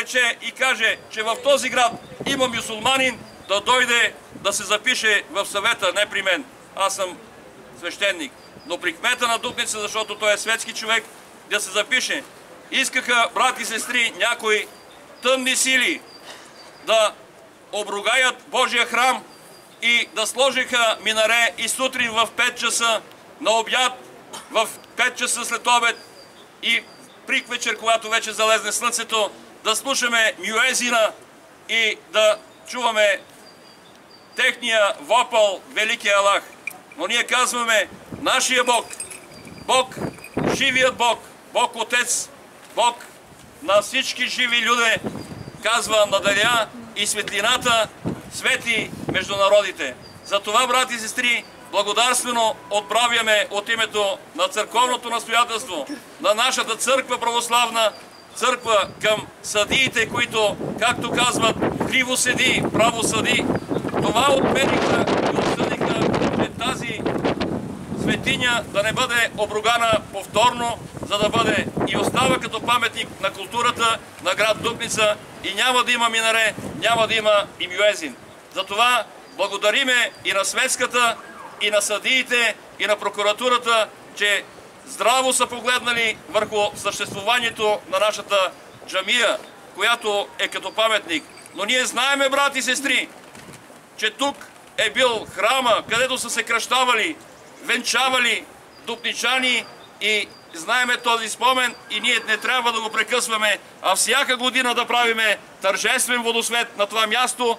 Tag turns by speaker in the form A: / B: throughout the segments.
A: рече и каже, че в този град има мюсюлманин, да дойде да се запише в съвета, не при мен. Аз съм свещеник. Но при кмета на Дупница, защото той е светски човек, да се запише. Искаха, брати и сестри, някои тъмни сили да обругаят Божия храм и да сложиха минаре и сутрин в 5 часа, на обяд в 5 часа след обед и при вечер, когато вече залезне слънцето, да слушаме мюезина и да чуваме техния вопъл Великия Аллах. Но ние казваме, нашия Бог, Бог, живият Бог, Бог Отец, Бог на всички живи люди, казва, наделя и светлината свети между народите. Затова, брати и сестри, благодарствено отправяме от името на църковното настоятелство, на нашата църква православна, църква към съдиите, които, както казват, криво седи, право съди. Това отмениха и осъдиха, че тази светиня да не бъде обругана повторно, за да бъде и остава като паметник на културата на град Дупница и няма да има минаре, няма да има и мюезин. Затова благодариме и на светската, и на съдиите, и на прокуратурата, че здраво са погледнали върху съществуването на нашата джамия, която е като паметник. Но ние знаеме, брати и сестри, че тук е бил храма, където са се кръщавали, венчавали дупничани и знаеме този спомен и ние не трябва да го прекъсваме, а всяка година да правиме тържествен водосвет на това място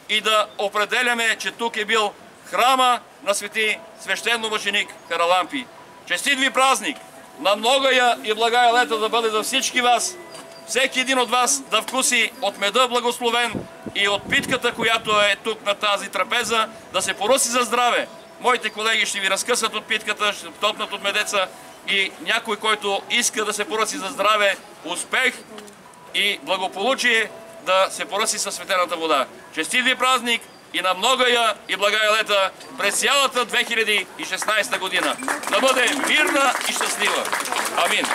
A: и да определяме, че тук е бил храма на свети свещеномъченик Харалампи. Честит ви празник! На многая и благая лета да бъде за всички вас, всеки един от вас да вкуси от меда благословен и от питката, която е тук на тази трапеза, да се поръси за здраве. Моите колеги ще ви разкъсат от питката, ще топнат от медеца и някой, който иска да се поръси за здраве, успех и благополучие, да се поръси със светената вода. Честит ви празник и на многая и благая лета през цялата 2016 година. Да бъде мирна и щастлива. Амин.